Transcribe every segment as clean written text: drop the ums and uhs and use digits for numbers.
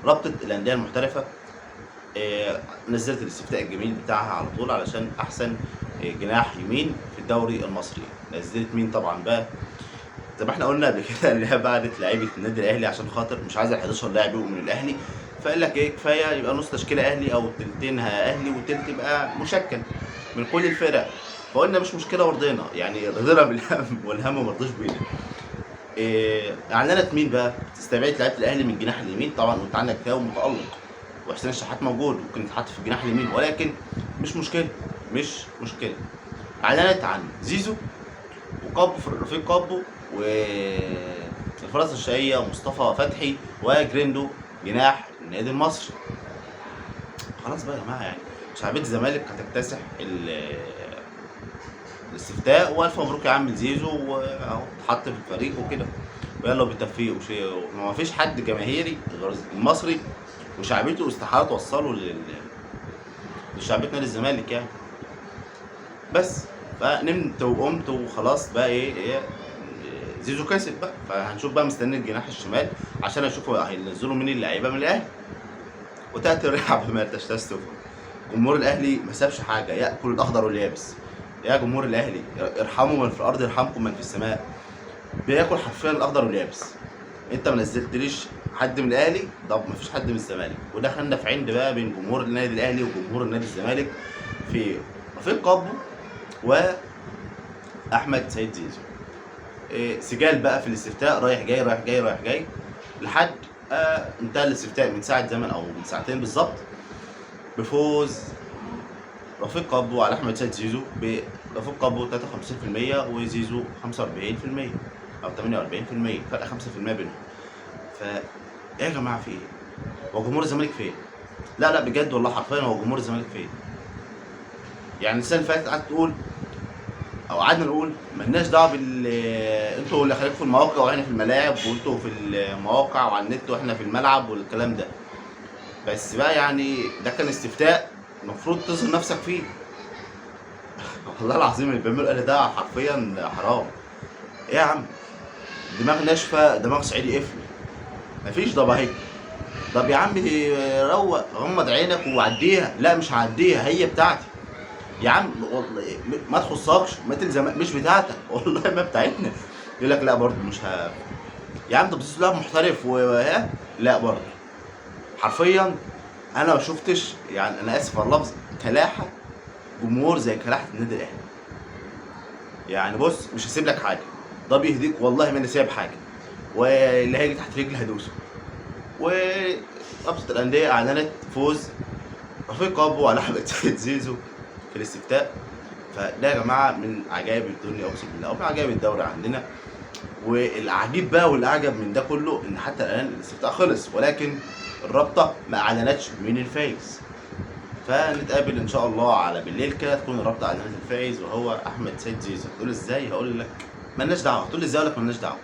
رابطه الانديه المحترفه نزلت الاستفتاء الجميل بتاعها على طول علشان احسن جناح يمين في الدوري المصري. نزلت مين طبعا بقى؟ زي ما احنا قلنا قبل كده ان هي بعدت لعيبه النادي الاهلي عشان خاطر مش عايزه ال 11 لاعب يبقوا من الاهلي، فقال لك ايه، كفايه يبقى نص تشكيله اهلي او تلتينها اهلي وتلت يبقى مشكل من كل الفرق. فقلنا مش مشكله ورضينا، يعني رضينا بالهم والهم ما رضوش بينا. اعلنت مين بقى؟ استبعدت لعيبه الاهلي من الجناح اليمين طبعا، وانت عندك كاو متالق وحسين الشحات موجود ممكن يتحط في الجناح اليمين، ولكن مش مشكله. اعلنت عن زيزو وكابو، رفيق كابو، والفرص الشقية ومصطفى فتحي وجريندو جناح النادي المصري. خلاص بقى يا جماعه، يعني شعبيه الزمالك هتكتسح الاستفتاء، والف مبروك يا عم زيزو، واهو اتحط في الفريق وكده، ويلا بالتوفيق. ما فيش حد جماهيري غير المصري وشعبيته استحاله توصله لشعبيه نادي الزمالك يعني. بس فنمت وقمت وخلاص بقى ايه زيزو كسب بقى، فهنشوف بقى مستني الجناح الشمال عشان اشوفوا هينزلوا مين اللعيبه من الاهلي. وتاتي الريحه بما تشتهي. جمهور الاهلي ما سابش حاجه، ياكل الاخضر واليابس. يا جمهور الاهلي ارحموا من في الارض يرحمكم من في السماء. بياكل حرفيا الاخضر واليابس. انت ما نزلتليش حد من الاهلي، طب ما فيش حد من الزمالك، وده خلنا في عند بقى بين جمهور النادي الاهلي وجمهور النادي الزمالك في رفيق كابو واحمد سيد زيزو. سجال بقى في الاستفتاء رايح جاي رايح جاي رايح جاي لحد انتهى الاستفتاء من ساعه زمن او من ساعتين بالظبط بفوز رفيق كابو على احمد سيد زيزو. رفيق كابو 53% وزيزو 45% او 48%، فرق 5% بينهم. ايه يا جماعه في ايه؟ هو جمهور الزمالك فين؟ لا بجد والله حرفيا هو جمهور الزمالك فين؟ يعني السنه اللي فاتت قعدت تقول او قعدنا نقول مالناش دعوه انتوا اللي خليكم في المواقع واحنا في الملاعب، وانتوا في المواقع وعلى النت واحنا في الملعب والكلام ده. بس بقى يعني ده كان استفتاء المفروض تظهر نفسك فيه. والله العظيم اللي بيعملوا الاهلي ده حرفيا حرام. ايه يا عم؟ دماغ ناشفه، دماغ صعيدي قفل. مفيش ضباهي. طب يا عم روق، غمض عينك وعديها. لا مش هعديها، هي بتاعتي يا عم والله، ما تخصكش، ما تلزم، مش بتاعتك والله ما بتاعتنا. يقول لك لا برضه مش يا عم طب زيزو لاعب محترف لا برضه حرفيا انا ما شفتش، يعني انا اسف على اللفظ، كلاحه جمهور زي كلاحه النادي الاهلي. يعني بص مش هسيب لك حاجه، ده بيهديك والله ما انا سايب حاجه، واللي هيجي تحت رجلي هدوسه. ورابطه الانديه اعلنت فوز رفيق كابو على احمد سيد زيزو في الاستفتاء. فده يا جماعه من عجائب الدنيا اقسم بالله، او من عجائب الدوري عندنا. والعجيب بقى والاعجب من ده كله ان حتى الان الاستفتاء خلص، ولكن الرابطه ما اعلنتش مين الفايز. فنتقابل ان شاء الله على بالليل كده تكون الرابطه اعلنت الفايز وهو احمد سيد زيزو. تقول ازاي؟ هقول لك مالناش دعوه. تقول لي ازاي؟ اقول لك مالناش دعوه.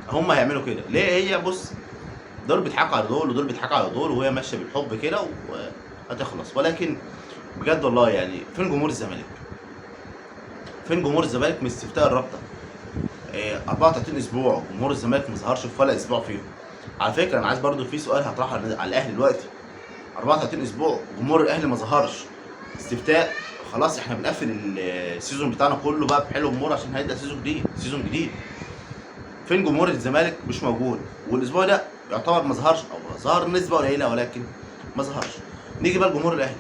هم هيعملوا كده ليه؟ هي بص، دول بيضحكوا على دول ودول بيضحكوا على دول، وهي ماشيه بالحب كده وهتخلص. ولكن بجد والله يعني فين جمهور الزمالك؟ فين جمهور الزمالك من استفتاء الرابطه؟ 34 اسبوع جمهور الزمالك ما ظهرش في ولا اسبوع فيهم. على فكره انا عايز برضو في سؤال هطرحه على الاهلي دلوقتي. 34 اسبوع جمهور الاهلي ما ظهرش استفتاء، خلاص احنا بنقفل السيزون بتاعنا كله بقى بحلو امور عشان هيبدا سيزون جديد. فين جمهور الزمالك؟ مش موجود. والاسبوع ده يعتبر ما ظهرش، او ظهر نسبه قليله ولكن ما ظهرش. نيجي بقى لجمهور الاهلي.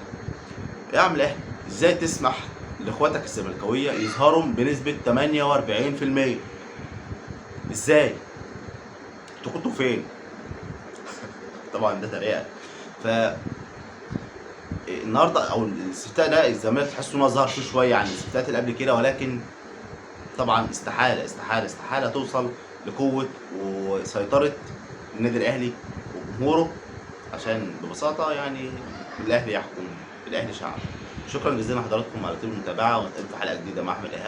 يا عم الاهلي ازاي تسمح لاخواتك الزملكاويه يظهروا بنسبه 48%؟ ازاي؟ انتوا كنتوا فين؟ طبعا ده تريقه. ف النهارده او الاستفتاء ده الزمالك تحسوا ان هو ظهر فيه شويه عن الاستفتاءات اللي قبل كده، ولكن طبعا استحاله توصل لقوه وسيطره النادي الاهلي وجمهوره، عشان ببساطه يعني الاهلي يحكم، الاهلي شعب. شكرا جزيلا لحضراتكم على طول المتابعه، ونتقابل في حلقه جديده مع احمد ايهاب.